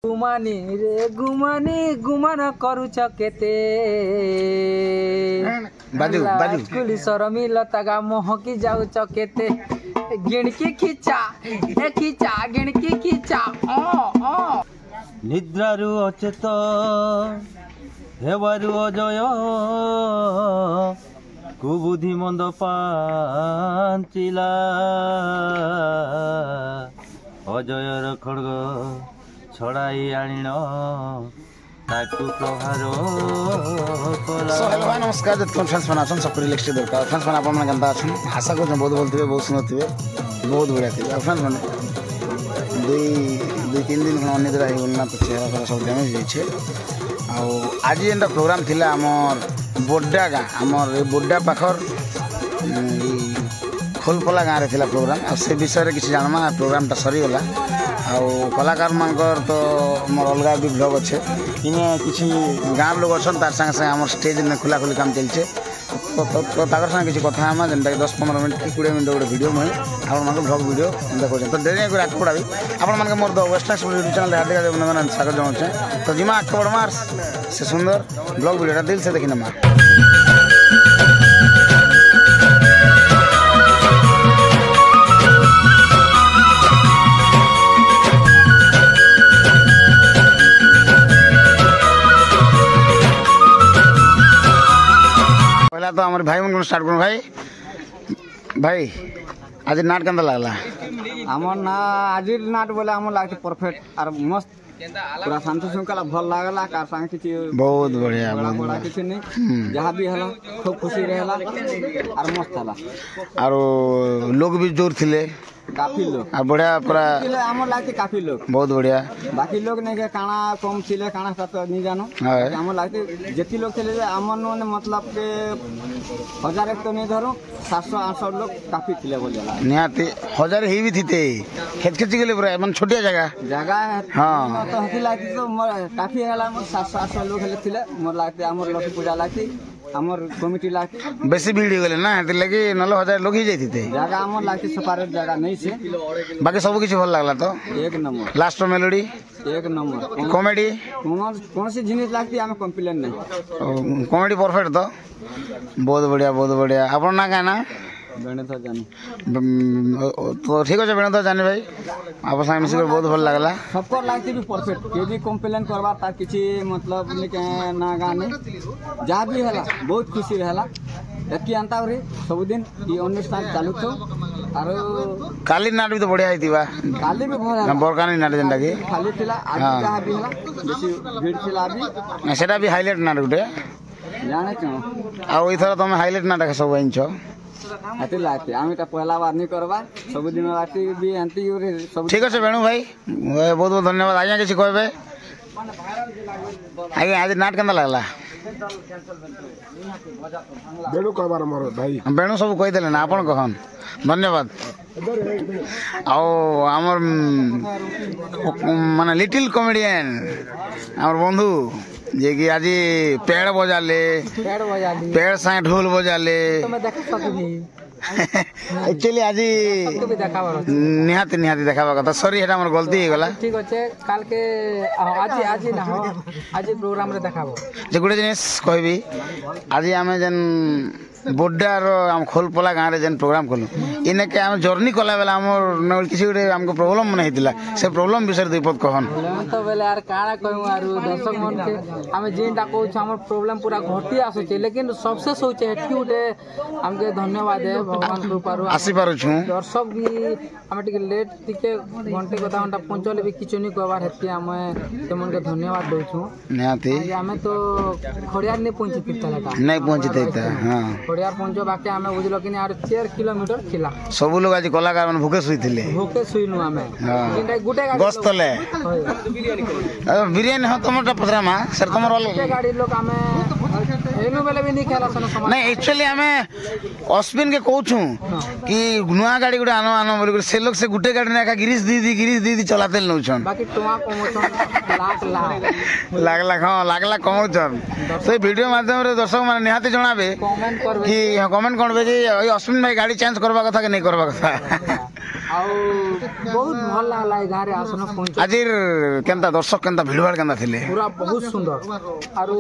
गुमानी रे गुमानी गुमान करूछ केते बाजू बाजू कुली सरमी लतागा मोहकी जाऊछ केते गिणकी खिचा ए खिचा गिणकी खिचा ओ निद्रारु अचेत हेवारु अजय कुबुद्धि मंद पांचिला अजयर खड़ग छड़ाई आनिन ताकु प्रहार कला। हेलो भाई नमस्कार जतन फ्रेंड्स बना सब लिस्ट दरकार फ्रेंड्स बना अपन गंदा अछन आशा को बहुत बोलथिबे बहुत सुनथिबे बहुत बढ़िया थिबे फ्रेंड्स बने दुई तीन दिन अनिद्रा ही बोलना तो चेहरा सब डैमेज होइछे आ आज एंदा प्रोग्राम थिला हमर बोड्डा गा हमर ए बोड्डा पाखर खोलपला गाँव में प्रोग्राम आ से विषय में किसी जानमा प्रोग्राम टा सरी गला आ कलाकार मानकर तो मोर अलग भी ब्लॉग अच्छे इने किसी गाँव लोग अच्छा तार संगे संगे स्टेज में खुला खुली काम चलছে तो ताकर संगे किसी कथा हम जेनटा 10-15 मिनट कि 20 मिनट गोटे वीडियो मैं आप ब्लॉग वीडियो देखो तो डेरी आगे आगे बढ़ावी आप मोर द वेस्टर्न यूट्यूब चैनल हार्दिक अभिनंदन स्वागत जनाऊे तो जिमा आगे बढ़मा से सुंदर ब्लॉग वीडियो दिल से देखी नमा। पहला तो हमारे भाई मन स्टार्ट करूँ भाई आज नाट के लगला हमर ना आज नाट बोले हम लागते परफेक्ट और मस्त पूरा शांति शृंखला भल लागला कार संग किछि बहुत बढ़िया बड़ा किछि नहीं जहां भी हला खूब खुशी रहला और मस्त हला और लोग भी जोर थिले काफी लोग और बढ़िया पूरा हमर लागते काफी लोग बहुत बढ़िया बाकी लोग नहीं के काना कम थिले काना सा तो नहीं जानो हमर लागते जेति लोग थिले हमन ने मतलब के 1000 एक तो नहीं धरो 700-800 लोग काफी थिले बोलेला निहाती 1000 ही भी थीते खेत खेत गेले पूरा मन छोटिया जगह है हां तो हती लागते तो काफी हला 700-800 लोग हेले थिले मोर लागते हमर लक्ष्मी पूजा लागती हमर कमिटी लागती बेसी भीड़ गेले ना हती लगी 9000 लोग ही जाइते जगह हमर लागती सेपरेट जगह नहीं से बाकी सब किछ भल लागला तो एक नंबर लास्ट मेलोडी एक नंबर कॉमेडी कौन सी जिनिस लागती हमें कंप्लेन नहीं कॉमेडी परफेक्ट तो बहुत बढ़िया अपन ना कहना बेणेथ जानी तो ठीक है बेणेथ जानी भाई आप संग मिसी बहुत भल लागला सबको लागती भी परफेक्ट के भी कंप्लेन करबा तार किछि मतलब ना गाने जा भी हला बहुत खुशी रहला एकी अंता रे सब दिन ई अनुष्ठान चालू तो आरो काली नाट भी तो बढ़िया आइतिबा काली भी भला बरकानी नाट जेंटा की खाली थिला आज जहां भी हला बेसी भीड़ थिला अभी सेटा भी हाईलाइट नाट गुटे जाने क्यों आ ओइ थरा तुम हाईलाइट नाट के सब आइछ आते लागते आमी ता पहला बार नहीं करबा सब दिन राती भी आंती रे सब ठीक है बेणु भाई बहुत बहुत धन्यवाद आज्ञा किसी कहबे आज्ञा आज नाट केंदा लागला बेणु कहबार मोर भाई बेणु सब कहि देले ना आपन कहन धन्यवाद आओ आमर माने लिटिल कॉमेडियन आमर बंधु जे कि आज पेड़ बजाले पेड़ साए ढोल बजाले तो मैं देख सकनी एक्चुअली आज निहाती देखाबा कथा सॉरी हेटा हमर गलती हो गला ठीक अच्छे काल के आज ना हो आज प्रोग्राम रे देखाबो जे गुडे जिनिस कहबी आज आमे जन बोड्डार हम खोलपला गाँव रे जन प्रोग्राम कलु इने के हम जर्नी कला बेला हमर किसी गुडे हमको प्रॉब्लम मन हेतिला से प्रॉब्लम विषय दे पद कहन तो बेले यार काना कहू आरु दर्शक मन के हम जेनटा कहू हमर प्रॉब्लम पूरा घटी आसु छै लेकिन सबसे सोचे हेटी उठे हमके धन्यवाद है भगवान कृपारु आसी पारु छु दर्शक भी हम टिके लेट टिके घंटे कथा घंटा पहुंचले भी किछु नहीं कहबार हेती हम तमन के धन्यवाद दउ छु निहाती हमें तो खड़ियार नहीं पहुंची पितला नहीं पहुंचते हां खड़ियार पहुंचो बाकी हमें बुझलो कि 4 किलोमीटर थिला सब लोग आज कलाकार मन भूखे सुई थिले भूखे सुइनु हमें किंटा गुटे गाड़ी गस्तले बिरयानी ह तमटा पत्रमा सर तमर वाला गाड़ी लोग हमें एनु बेले भी नहीं खेला सन समाज नहीं एक्चुअली हमें अश्विन के कहू छु कि नुआ गाड़ी गुडे आनो बोली से लोग से गुटे गाड़ी ना गिरीश दीदी चलाते नौ छन बाकी टोमा कमोछन लाख लाख कमोछन से वीडियो माध्यम रे दर्शक माने निहाती जणाबे कमेंट करबे कि कमेंट करबे कि अश्विन भाई गाड़ी चेंज करबा कथा कि नहीं करबा कथा बहुत भल लागला ए गारे आसन पहुंच आज केनता दर्शक केनता भिड़भाड़ केनता थिले पूरा बहुत सुंदर आरो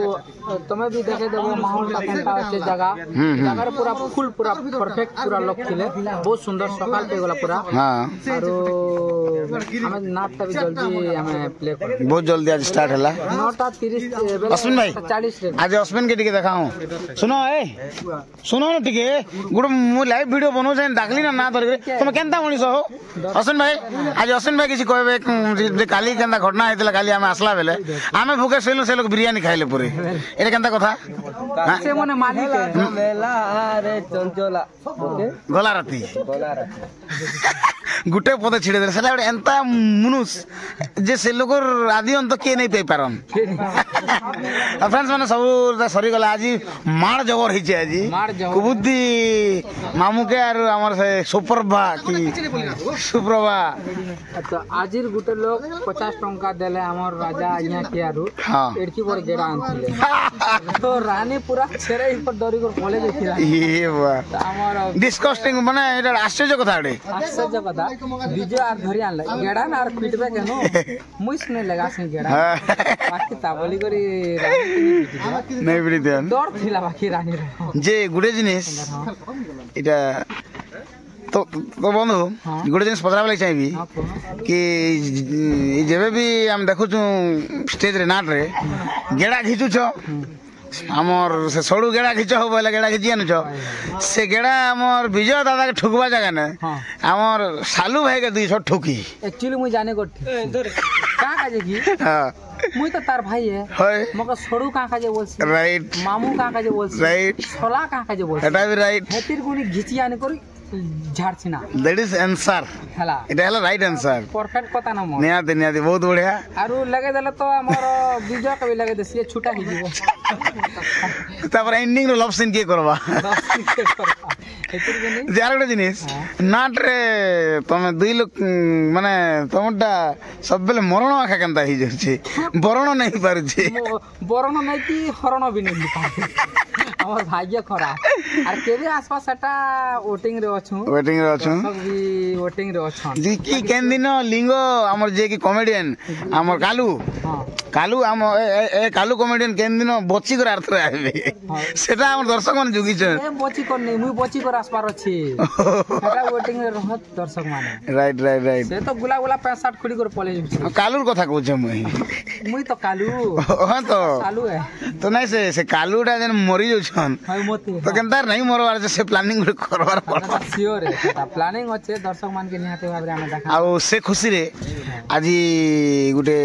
तमे भी देखे देबो माहौल का केनता अच्छे जगह जगह पूरा फुल पूरा परफेक्ट पूरा लोग थिले बहुत सुंदर सकाल पे गला पूरा हां आरो हमें नाच भी जल्दी हमें प्ले कर बहुत जल्दी आज स्टार्ट हला 9:30 अश्विन भाई 40 रे आज अश्विन के टिके देखाऊं सुनो ए सुनो न टिके गुड मु लाइव वीडियो बनौ छै डाकली ना धर तुम केनता मनीष हो अश्विन भाई आज अश्विन भाई किसी कहबे जे काली केनता घटना हेतला काली हम आसला बेले आमे भूखे सेलु से लोग बिरयानी खाइले पूरे एटा केनता कथा से मने मालिक मेला रे चंचला गला राती गुटे पदे छिड़े दे सेटा एंता मनुष जे से लोगर आदि अंत के नहीं पे पारन फ्रेंड्स माने सब सरी गला आज मार जबर हिचे आज कुबुद्दी मामू के आर हमर से सुप्रभा की सुप्रभा अच्छा आजिर गुटे लोग 50 टंका देले हमर राजा यहाँ के आरु हां एडकी पर गेड़ा आनथिले तो रानी पूरा छेरे पर दरी कर बोले देखिला ये बा हमर डिस्कस्टिंग माने एटा आश्चर्य कथा एडे आश्चर्य कथा डीजे आर धरि आनले गेड़ा ना आर पिटबे केनो मुइस नहीं लगा से गेड़ा बाकी ताबली करी रानी नहीं बिड़ी देन दौड़ थिला बाकी रानी रे जे गुडे जिनिस एटा तो बंधु गोटे जिन पचरा लगे चाहिए कि जेबे भी हम देखु स्टेज रे नाट रे गेड़ा घिचुछ आमर से सड़ू गेड़ा घिच हो बोले गेड़ा घिची आनुछ से गेड़ा आमर विजय दादा के ठुकवा जगह ने आमर सालू भाई के 200 ठुकी एक्चुअली मुई जाने को का काजे की हां मुई तो तार भाई है मगर सड़ू का काजे बोलसी राइट मामू का काजे बोलसी राइट छोला का काजे बोलसी एटा भी राइट हेतिर गुनी घिची आने करी झाड़छिना दैट इज आंसर हला एटा हला राइट आंसर परफेक्ट कथा ना मो नियाती बहुत बढ़िया आरु लगे देले तो हमर विजय कभी लगे दे से छुटा ही जीवो तापर एंडिंग रो लव सीन के करबा जार गोटे जिनिस नाट रे तमे दुई लोग माने तमटा सब बेले मरण आखा केनता ही जाउछि बरण नहीं पारुछि बरण नहीं कि हरण भी नहीं पारुछि हमर भाग्य खरा आर केबे आसपास सेटा वोटिंग रे अछु सब भी वोटिंग रे अछन जी की केन दिन लिंग हमर जे की कॉमेडियन हमर कालू हम ए कालू कॉमेडियन केन दिन बची कर अर्थ रे आबे सेटा हमर दर्शक मन जुगी छ ए बची कर नहीं मुई बची कर आसपार अछि सेटा वोटिंग रे रहत दर्शक माने राइट से तो गुला 65 खुडी कर पले जाउछि कालूर कथा कहू छ मुई तो कालू हां तो कालू है तो नहीं से कालूटा जन मरी जाउ छन हाय मते तो केनतार नहीं मरवार से प्लानिंग करवार पड़ सियोर है प्लानिंग अच्छे दर्शक मान के निहाते भाबरे हमें देखा आ से खुशी रे आज गुटे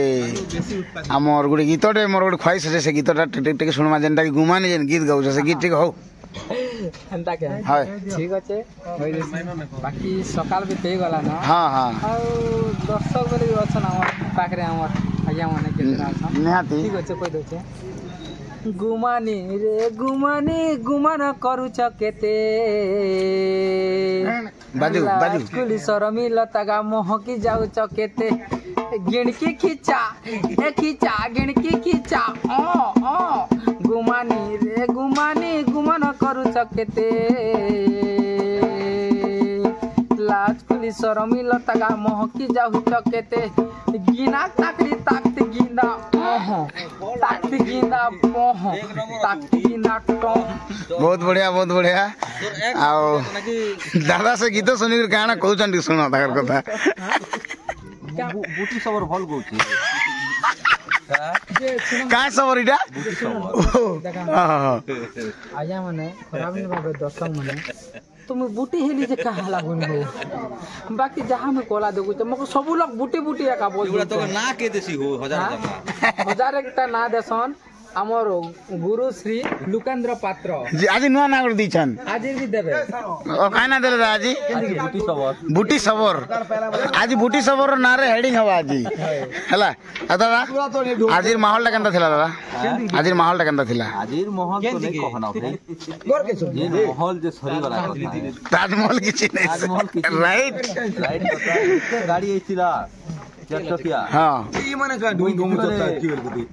हमर गुटे गीतटे मोर गुटे ख्वाहिश है से गीतटा टिक सुनमा जेनटा कि गुमानी जेन गीत गाउ से गीत टिक हो एंता के हाय ठीक अच्छे होई बाकी सकाल भी ते गला ना हां आ दर्शक बोले अछन हमर पाखरे हमर भैया माने के निहाती ठीक अच्छे कोइ दोचे गुमानी रे गुमानी गुमान करूछ केते बाजू स्कूली शरमी लतागा मोहकी जाउछ केते गिणकी खिचा गिणकी खिचा गुमानी रे गुमानी गुमान करूछ केते लाज खुली शरमी लतागा मोहकी जाउछ केते गिना ताकरी ताकती गिंदा ताकती गिंदा ताकती गिंदा बहुत बढ़िया आओ दादा से गीत सुनी गाना कहउछन सुनो ताकर कथा बुटी सबर भल कहउछि का सबर इटा आया माने खराब नहीं बाबे दर्शक माने तुम बूटी हेली जे कहा लागुन हो बाकी जहां में कोला देखु त मको सब लोग बूटी का बोल तो ना के देसी हो हजार एकटा ना देसन हमर गुरु श्री लुकेंद्र पात्र जी आज नुआ ना कर दीछन आज भी देबे ओ काना देले आज बूटी सबर आज बूटी सबर ना रे हेडिंग हवा आज हला दादा आज माहौल टा केनता थिला दादा आज माहौल टा केनता थिला आज माहौल तो नहीं कहना गोर के ये माहौल जे सरी वाला ताजमहल किछि नहीं राइट गाड़ी आइतिला चटकिया हां ई माने का ढोई घुमु चता की बोल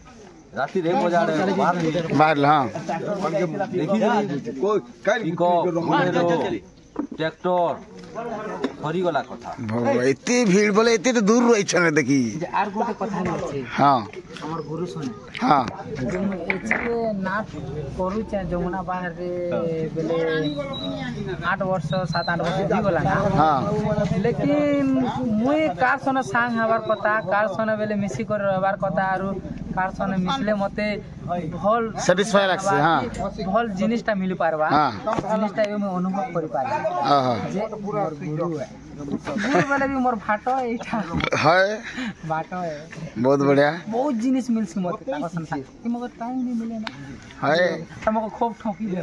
राती रे मजा बाहर हां देखी कोई को ट्रैक्टर सरी गला कथा एते भीड़ बोले एते तो दूर रही छने देखी आर गोटे कथा अछि हां हमर गुरु सुने हां एचके नाट करू छ जमुना बाहर रे बेले 8 वर्ष 7-8 वर्ष दी गला ना हां लेकिन मुई कार सने सांग हबार कथा कार सने बेले मिसी कर हबार कथा आरो कार सने मिसले मते भल सैटिस्फाई लागसे हां भल जिनिसटा मिली पारबा जिनिसटा एमे अनुभव करि पारबा हां जे मोर गुरु है गुरु वाला भी मोर भाटो एठा है भाटो है बहुत बढ़िया बहुत जिनिस मिलसी मते ताको संसार कि मगर टाइम नहीं मिले ना है तमको खूब ठोकी दे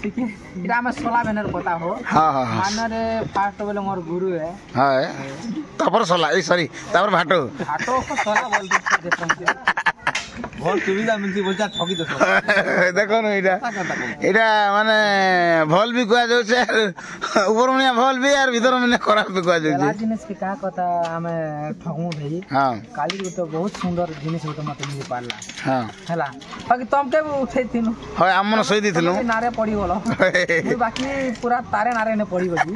ठीक है इटा में 16 बैनर पता हो हां हां मानरे फास्ट वाले मोर गुरु है है तापर सोला ए सॉरी तापर भाटो भाटो को 16 बोल दे बहुत सुविधा मिलती बोलता ठगी दो देखो न एटा माने भल भी कुआ जाउ छे ऊपर में भल भी यार भीतर में खराब भी कुआ जाउ छे जिनिस के का कथा हमें ठगमु भाई हां काली तो बहुत सुंदर जिनिस होतो मते मिल पारला हां हला बाकी तुम के उठै थिनु होय हमन सही दिथिलु नारे पड़ी बोलो बाकी पूरा तारे नारे ने पड़ी गई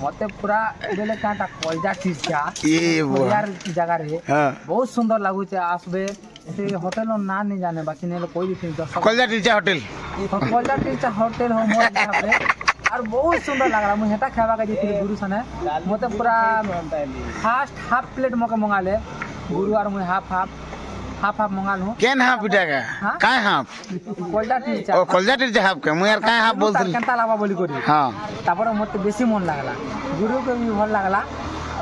मते पूरा बेले काटा कलजा टीचा ये वो यार जगह रे हां बहुत सुंदर लागु छे आसबे से होटल ना नहीं जाने बाकी ने कोई भी फिर कलजा टीचा होटल हो मोर रे और बहुत सुंदर लागला मु हेटा खावा के जे गुरु सने मते पूरा फास्ट हाफ प्लेट मके मंगाले गुरु और मु हाफ मंगालू केन हाफ पिटागा काय हाफ कलजा टीचा ओ कलजा टीचा हाफ के मु यार काय हाफ बोलथि केनता लागबा बोली करी हां तापर मते बेसी मन लागला गुरु के भी भल लागला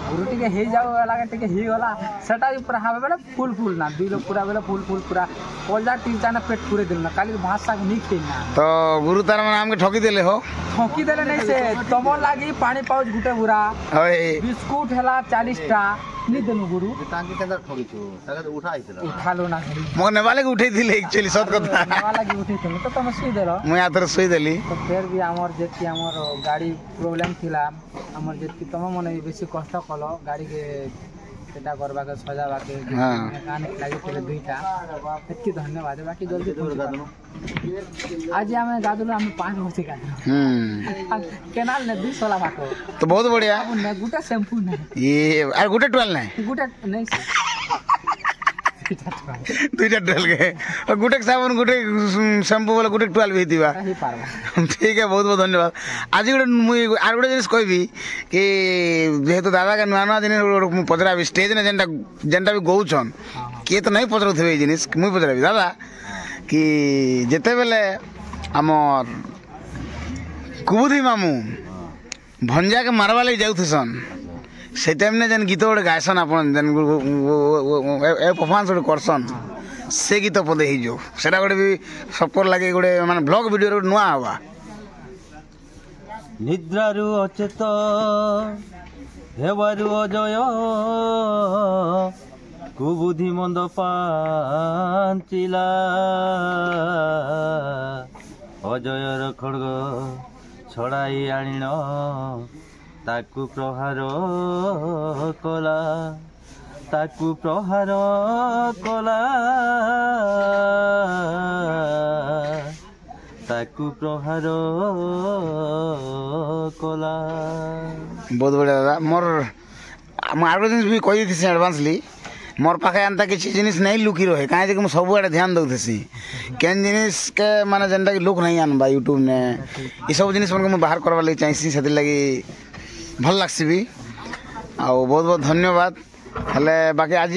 गुरु टिके हे जाओ लागे टिके ही होला सेटा पूरा हावे बेले फुल ना दिलो पूरा बेले फुल पूरा कलजा टीचा ना पेट पूरे दिल ना काली भात साग नहीं खेलना तो गुरु तार मन हमके ठकी देले हो ठकी देले नहीं से तमो लागी पानी पाउच गुटे बुरा होय बिस्कुट हला 40 टा नहीं देनु गुरु तांकी केंदा ठगी छु ताके उठा आइतला उठा लो ना मो नेवाले के उठै दिले एक्चुअली सत कथा नेवाला की उठै थिन तो तम सुई देलो मु आतर सुई देली तो फिर भी हमर जेती हमर गाड़ी प्रॉब्लम थिला हमर जेती तम मने बेसी कष्ट कलो गाड़ी के सेटा करबा के सजाबा के मेकानिक लागि पहले दुईटा इतकी धन्यवाद बाकी जल्दी आज हमें गादुलो हम 5 वर्ष का केनाल ने 2 सोला बाको तो बहुत बढ़िया ने गुटा शैम्पू ने ये और गुटे टोल नहीं गुटा नहीं दुईटा टोल के और गुटे साबुन गुटे शैम्पू वाला गुटे टोल भी दिबा ठीक है बहुत बहुत धन्यवाद आज गुटे मुई आर गुटे जिनिस कहबी कि जेहेतु दादा के नुआ नुआ जिनिस पचरा स्टेज ने जेनटा भी गौछन किए तो नहीं पचरउथिबे ए जिनिस मुई पचराबी दादा कि जेते बेले हमर कुबुधी मामू भंजा के मारवा लगे जाउथसन से टाइम ने जन गीत गोटे गायसन अपन जन परफॉर्मेंस गोटे करसन से गीत पदे ही जो सेटा गोटे भी सबकर लगे गोटे माने ब्लॉग वीडियो रे नुआ हवा निद्रारु अचेत हेबारु अजय कुबुद्धि मंद पांचिला अजयर खड्ग छड़ाई आनिन ताकु प्रहार कला ताकु प्रहार कला ताकु प्रहार कला बहुत बढ़िया दादा मोर आरो दिन भी कहि दिस एडवांसली मोर पाखे अंता किसी जिनिस नहीं लुकी रहे कहीं कि सब आड़े ध्यान दौथी केन जिनिस के माने जेनटा कि लोक नहीं आनबा यूट्यूब ने ये सब जिनिस मन को बाहर करवा लगी चाहिए से लगी भल लगसी भी आ बहुत बहुत धन्यवाद हेले बाकी आज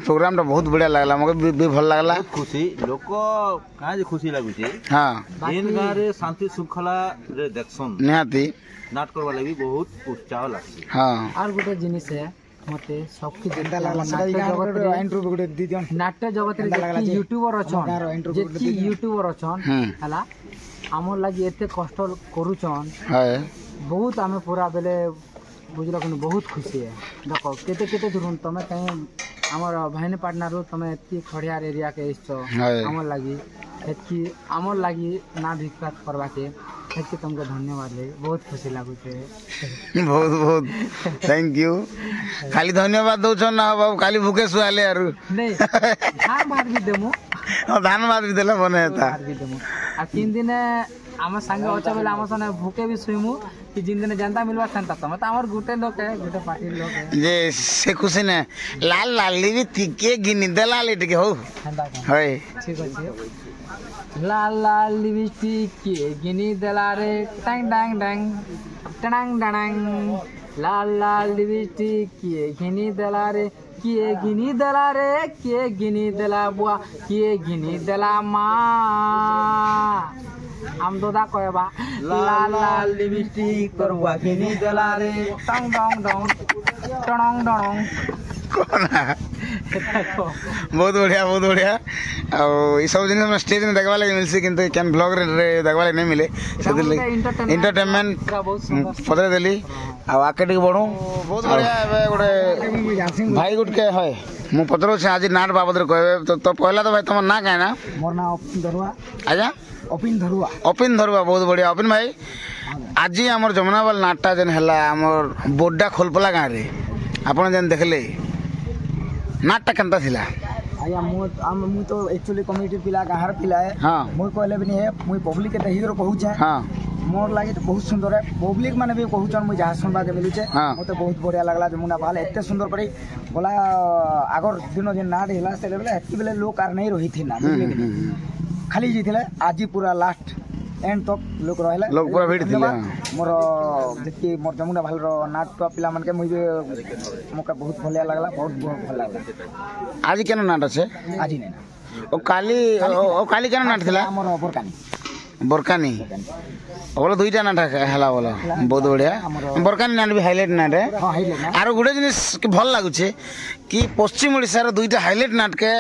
प्रोग्राम टा बहुत बढ़िया लगला मगे भी भल लगला खुशी लोक काहे जे खुशी लागु छी हां इन गां रे शांति श्रृंखला रे देखसन निहाती नाट करवा लागि बहुत उत्साह लागसी हां आर गुटे जिनिस है मते सबके जेंदा लागला नाट्य जगत रे जे यूट्यूबर अछन जे यूट्यूबर अछन हला हमर लागि एते कष्ट करूछन हाय बहुत हमें पूरा बेले बुझल कि बहुत खुशी है देखो केते केते दुरुन तमे कहीं हमर भाईने पार्टनर रो तमे एती खड़ियार एरिया के इच्छो हमर लागि एती हमर लागि ना विकास करबा के एती तुमको धन्यवाद है बहुत खुशी लागु छे बहुत बहुत थैंक यू खाली धन्यवाद दउ छ ना बाबू खाली भूखे सुआले यार नहीं धान भात भी देमु धान भात भी देला बने था आ 3 दिन आम सांगे अच्छे बोले आम सने भूखे भी शुइमु कि जिन दिन जनता मिलवा सेंता तमे तो हमर गुटे लोग है गुटे पार्टी लोग है जे से खुशी ने लाल लाली भी तिके गिनी दलाल टिके हो हेंदा होय ठीक अछि लाल लाल लिपस्टिक के गिनी देला रे टांग डांग डांग टनांग डनांग लाल लाल लिपस्टिक के गिनी देला रे किए गिनी देला रे किए गिनी देला बुआ किए गिनी देला माँ आम दोदा कहबा लाल लाल लिपस्टिक तोर बुआ गिनी देला रे टंग डंग डंग टणंग डणंग बहुत बढ़िया और सब जिन स्टेज में देखवा लगे मिलसी किंतु कैन ब्लॉग रे देखवा लगे नहीं मिले से एंटरटेनमेंट पदरे देली आ आके टिक बढ़ू बहुत बढ़िया एबे गोटे भाई गुट के है मु पदरो से आज नाट बाबद रे कहबे तो पहला तो भाई तुम ना काहे ना मोर ना ओपिन धरुआ आजा ओपिन धरुआ बहुत बढ़िया ओपिन भाई आज हमर जमुनावाल नाटटा जन हला हमर बोड्डा खोलपला गाँव रे आपण जन देखले नाटटा केनता थिला आया मु तो एक्चुअली कम्युनिटी पिला गाहर पिला है हां मु कहले भी नहीं है मु पब्लिक के देखि रो कहू छै हां मोर लागे तो बहुत सुंदर है पब्लिक माने भी कहू छन मु जहा सुनबा के मिलु छै मते बहुत बढ़िया लागला जमुना बाल एते सुंदर पड़ी बोला आगर दिनो जे नाट हिला से लेबे एत्ती बेले लोग आर नहीं रही थी ना खाली जी थिले आज पूरा लास्ट एंड तक लोग रहले लोग पूरा भीड़ थिले मोर जति मोर जमुना भाल रो नाट तो पिला मन के मुई मोका बहुत भलिया लागला बहुत भल लागला आज केन नाट আছে आज नहीं ना ओ काली केन नाट थिला हमर बरकानी बोलो दुईटा नाट हला बोलो बहुत बढ़िया बरकानी नाट भी हाईलाइट नाट है आरो गुडे जिनिस भल लागु छे कि पश्चिम ओडिसा रो दुईटा हाईलाइट नाट के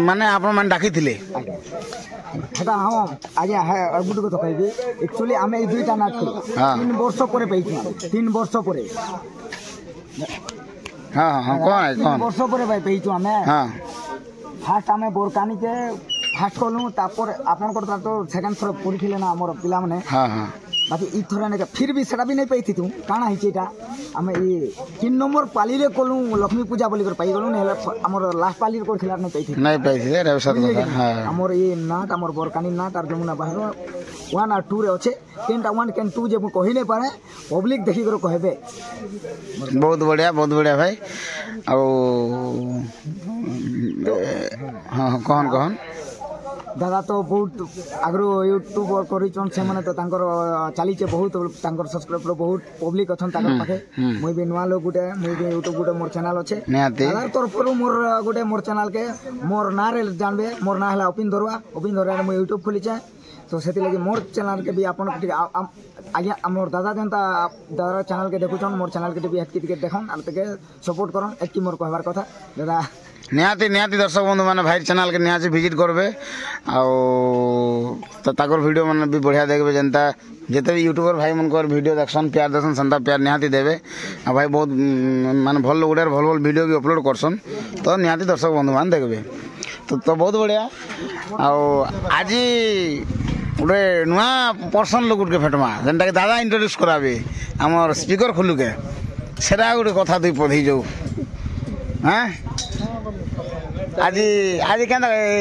माने आपण मान डाकी थिले हेता हम आज्ञा है गुड को तो कहबी एक्चुअली हमें ए दुईटा नाट 3 वर्ष परे पैछि 3 वर्ष परे हां हां कौन वर्ष परे भाई पैछु हमें हां फास्ट हमें बोरकानी के फास्ट कलु तापर आपन को तो सेकंड थ्रो पूरी थिले ना हमर पिला माने हां हां बाकी ई थोड़ा ने फिर भी सेटा भी नहीं पैथि तू काना हिचे एटा हमें ई 3 नंबर पाली रे कोलु लक्ष्मी पूजा बोली कर पाई गलु ने हमर लास्ट पाली रे करथिला नहीं पैथि रे रेवसाद কথা हां हमर ई नाट हमर बोरकानी नाट और जमुना बाहर 1 और 2 रे अच्छे केनटा 1 केन 2 जे मु कहि नहीं पारे पब्लिक देखि कर कहबे बहुत बढ़िया भाई और हां कौन दादा तो बहुत आगरो यूट्यूब करिचन से माने तो तांकर चाली छे बहुत तांकर सब्सक्राइबर बहुत पब्लिक अछन तांकर पाखे मुई भी नवा लोग गुटे मुई भी यूट्यूब गुटे मोर चैनल अछि दादा तरफ मोर गुटे मोर चैनल के मोर ना रे जानबे मोर ना हला ओपिन धरुआ मुई यूट्यूब खोली छे तो सेति लागि मोर चैनल के भी आपन आज्ञा मोर दादा जनता दादा चैनल के देखुछन मोर चैनल के भी हेतकी टिके देखन आ तके सपोर्ट करन एतकी मोर कहबार कथा दादा निहाती दर्शक बंधु मैंने भाई चैनल के निहाती विजिट करबे आकर वीडियो मैंने भी बढ़िया देखबे जनता जिते भी यूट्यूबर भाई मन वीडियो देखसन प्यार दर्शन संता प्यार निहाती देवे आ भाई बहुत माने भल गुड़े भल वीडियो भी अपलोड करसन तो निहाती दर्शक बंधु मान देखबे तो बहुत बढ़िया आज गोटे नुआ पर्सन लोग के भेटमा जेनटा के दादा इंट्रोड्यूस कराबे आमर स्पीकर खुलू के सेटा गोटे कथा दुई पढ़ी जाऊ हाँ आज क्या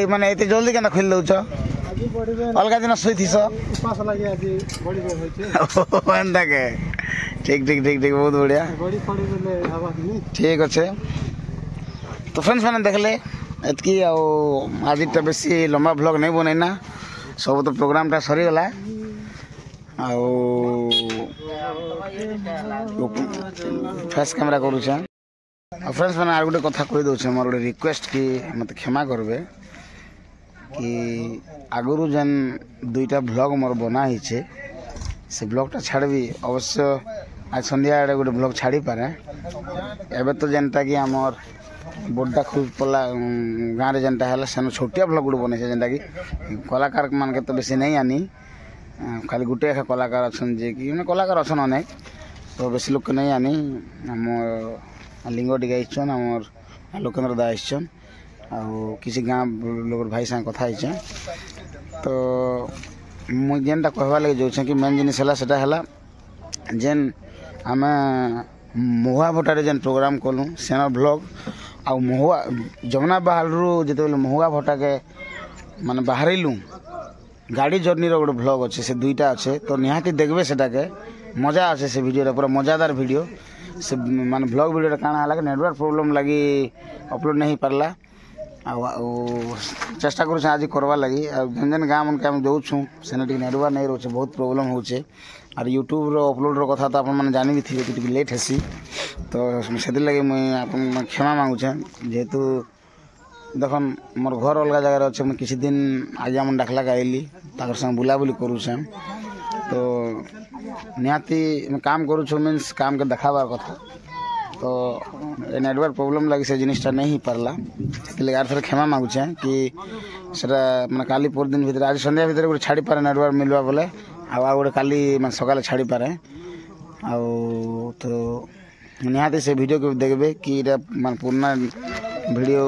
माने एते जल्दी क्या खोल दौच अलग दिन शोस के ठीक बहुत बढ़िया ठीक अच्छे तो फ्रेंड्स मैंने देखले एतकी आज बेसी लंबा ब्लॉग नहीं बनैना सब तो प्रोग्राम टा सरीगला फेस कैमरा करुचे फ्रेंड्स मैंने आर गोटे कथा कही दौचे मोर गोटे रिक्वेस्ट कि मत क्षमा करबे कि आगुरु जेन दुईटा ब्लॉग मोर बना हिचे से ब्लॉगटा छाड़बी अवश्य आज संध्या आड़े गोटे ब्लॉग छाड़ी पारे एबे तो जेनटा कि आमर बोड्डा खुलपला गाँव जेनटा है सेन छोटिया ब्लॉग गोटे बने जेनटा कि कलाकार मान के तो बेसी नहीं आनी खाली गोटे कलाकार अच्छा जे कि कलाकार अच्छा अनेक तो बेसी लोग नहीं आनी आम लिंगटी आईचन आमर लोकेन्द्र दा आईचन किसी गाँव लोग भाई साथ कथा तो मुझे जेनटा कहवा लगे जो कि मेन जिनिस है जेन आम महुआ भट्टारे जेन प्रोग्राम कलु सेन ब्लॉग आ महुआ जमुना बाहर जो महुआ भट्टा के माने बाहरलु गाड़ी जर्नी गोटे भ्लग अच्छे से दुईटा अच्छे तो निहाती देखबे सेटाके मजा अच्छे से वीडियो पूरा मजादार वीडियो से माने भ्लग वीडियो काଣା है नेटवर्क प्रोब्लेम लगी अपलोड नहीं पारला चेष्टा करूँ आज करवा लगी जेन जेन गाँव मन के आम जाऊँ से नेटवर्क नहीं रोचे बहुत प्रोब्लेम होचे और यूट्यूब रो अपलोड रो कथा तो आप मैंने जानी भी थी कि लेट हेसी तो से लगे मुझे आप क्षमा मांगुचे जेहेतु देखन मोर घर अलग जगह अच्छे मुझे किसी दिन आज मन डाकला आइली ताकर संग बुलाबुली करूँ तो निहाती काम करूँ मीन्स काम के देखाबार कथा तो नेटवर्क प्रोब्लेम लगी से जिनिसटा नहीं पारला से यार थोड़ा क्षमा मांगुचे कि सेटा मैंने काली पर दिन भीतर आज संध्या भीतर गोटे छाड़ी पारे नेटवर्क मिलवा बोले आ गोटे काली मैं सकाल छाड़ी पारे तो निहाती से वीडियो को देखबे कि मान पुराना वीडियो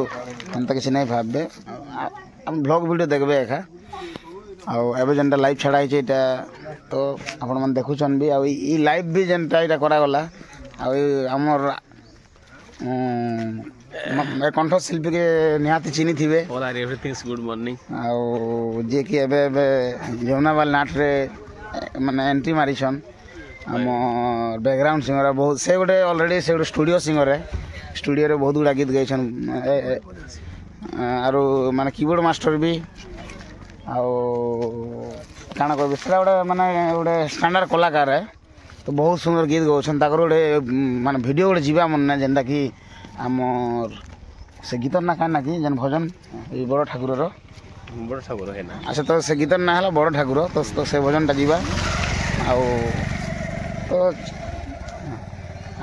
एंता किसी नहीं भाबे हम ब्लॉग वीडियो देखबे एका आउ जेनटा लाइव छाड़ा है तो आपण मन देखुछन भी आ लाइव भी जेनटा इटा करा गला आमर कंठशिल्पी के निहाती चिन्ही थे गुड मॉर्निंग जे कि जमुनाबाल नाट रे माने एंट्री मारिछन आम बैकग्राउंड सिंगर बहुत से गोटे ऑलरेडी से गोटे स्टूडियो सिंगर है स्टूडियो रे बहुत गुड़ा गीत गाइछन आरो माने कीबोर्ड मास्टर भी काना कहबे सेटा गोटे माने गोटे स्टैंडर्ड कलाकार है तो बहुत सुंदर गीत गाउछन ताकर गोटे माने वीडियो गोटे जीवा मन ना जेनटा कि आमर से गीत ना काना कि जेन भजन ए बड़ ठाकुर है ना अच्छा तो से गीत ना हला बड़ ठाकुर तो से भजन टा जीवा आ तो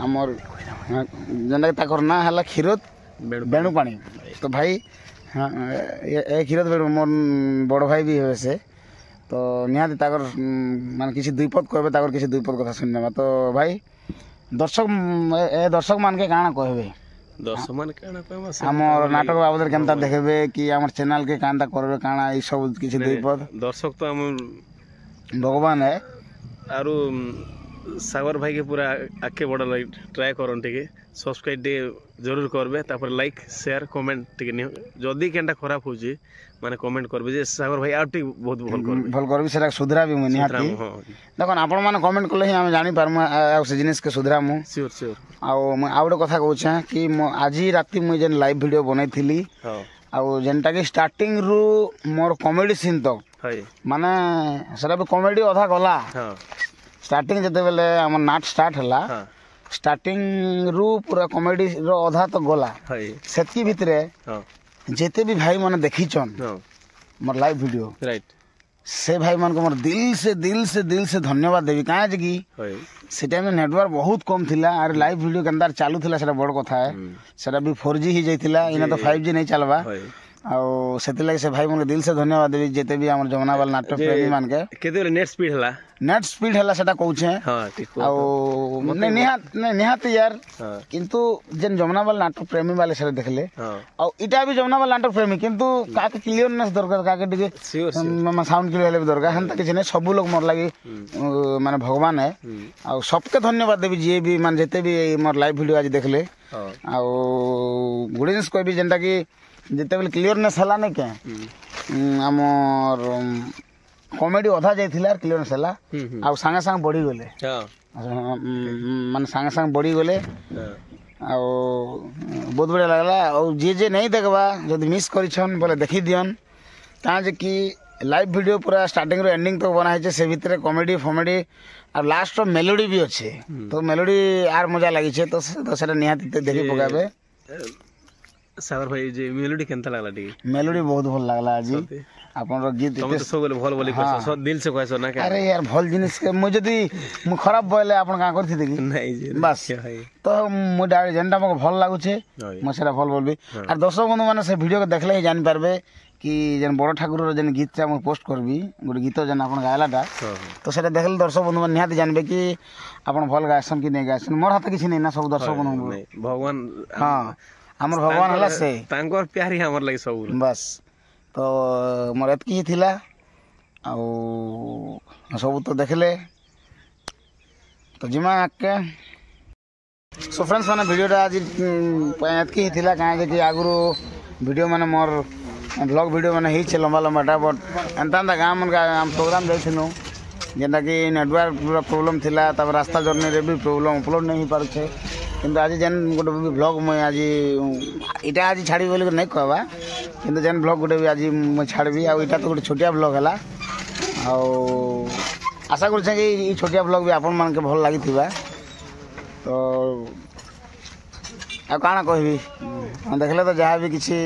आमर जेनटा ताकर ना हला खीरोत बेणु पानी तो भाई हाँ ए खीरोत बेणु मोर बड़ भाई भी है से तो निहाती ताकर मान किसी दुई पद कहबे ताकर किसी दुई पद कथा सुननेबा तो भाई दर्शक मान के काना कहबे दर्शक मान काना कहबा हमर नाटक बाबद केनता देखबे कि हमर चैनल के कांता करबे काना ई सब किसी दुई पद दर्शक तो हम भगवान है आरो सागर भाई के पूरा आके बड़ ट्राई करन टिके सब्सक्राइब दे जरूर करबे तापर लाइक शेयर कमेंट टिके जदी केनटा खराब होजी माने कमेंट करबे जे सागर भाई आउटी बहुत भल करबे सेटा सुधरा भी मुनी हाथी देखन आपण माने कमेंट करले ही हम जानि पारम आ से जिनिस के सुधरा मु श्योर आ आउडे कथा कहूछे कि आज राती मु जेन लाइव वीडियो बनैथिली आ जेनटा कि स्टार्टिंग रु मोर कॉमेडी सीन तक माने सेटा भी कॉमेडी अधा गला स्टार्टिंग जते बेले हमर नाट स्टार्ट हला स्टार्टिंग रु पूरा कॉमेडी रो अधा तो गला सेतकी भितरे जेते भी भाई माने देखिछन मोर लाइव वीडियो राइट से भाई मान को मोर दिल से धन्यवाद देवी काहे जे कि से टाइम में नेटवर्क बहुत कम थिला और लाइव वीडियो के अंदर चालू थिला सेटा बड़ कथा है सेटा भी 4G ही जाइथिला इना तो 5G नहीं चलबा आ सेति लागि से भाई मन दिल से धन्यवाद देवी जेते भी हमर जमुनाबाल नाटक प्रेमी मान के केते नेट स्पीड हला सेटा कहूछे हां ठीक आ निहात यार किंतु जेन जमुनाबाल नाटक प्रेमी वाले से देखले आ इटा भी जमुनाबाल नाटक प्रेमी किंतु काके क्लियरनेस दरकार काके दिके साउंड क्लियर ले दरकार हंता किछ नै सब लोग मोर लागि माने भगवान है आ सबके धन्यवाद देवी जे भी मान जेते भी मोर लाइव वीडियो आज देखले आ गुडिन्स कोई भी जेंटा कि जिते बेले क्लियरनेस हला नै के हमर कॉमेडी अधा जाइथिला क्लियरनेस हला आ संगे संग बढ़ी गले माने संगे संग बढ़ी गले आ बहुत बढ़िया लागला और जे नहीं देखबा जदि मिस करिछन बोले देखि दियन काजे कि लाइव वीडियो पूरा स्टार्टिंग रो एंडिंग तक बना है से भीतर कॉमेडी फॉमेडी और लास्ट रो मेलोडी भी अच्छे तो मेलोडी आर मजा लागि छे तो सेटा निहाती देखि पकाबे सागर भाई जे मेलोडी केनता लागला टी मेलोडी बहुत भल लागला आज आपन रो गीत तुम तो सब भल बोली कहस सब दिल से कहस ना का अरे यार भल जिनिस के मु जदी मु खराब बोले आपन का करथि देखि नहीं जी बस तो मु डायरेक्ट जेंटा मको भल लागु छे मु सेरा भल बोलबी और दर्शक बंधु माने से वीडियो के देखले ही जानि पारबे कि जेन बड़ ठाकुर रो जेन गीत मु पोस्ट करबी गोटे गीत जेन आपन गायलाटा तो सेटा देखले दर्शक बंधु माने निहाती जानबे कि आपन भल गायसन कि नै गायसन मोर हाथ किछि नै ना सब दर्शक बंधु भगवान हां हमर भगवान हला से तांकर प्यार ही हमर लागि सब बस तो मोर एतकी ही थिला आ सब तो देखले तो जिमा के सो फ्रेंड्स माने वीडियो आज एतकी ही थिला काहे कि आगुरु वीडियो माने मोर ब्लॉग वीडियो मैंने ही लंबा लंबाटा बट एंता एंता गाँव मन आम प्रोग्राम जाइनु जेनटा कि नेटवर्क पूरा प्रोब्लेम थिला तब रास्ता जर्नी रे भी प्रोब्लेम अपलोड नहीं पारे किंतु आज जेन गोटे भी ब्लॉग मुझे आज इटा आज छाड़ी बोल नहीं कहवा किंतु जेन ब्लॉग गोटे भी आज मुझे छाड़बी आटा तो गोटे छोटिया ब्लॉग है आशा कर छोटिया ब्लॉग भी आपण मान के भल लगी तो आ काना कहबी देखले तो जहाँ भी किसी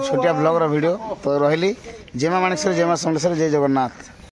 छोटिया ब्लॉग वीडियो तो रही जेमा माणेश्वर जेमा समलेश्वर जय जगन्नाथ।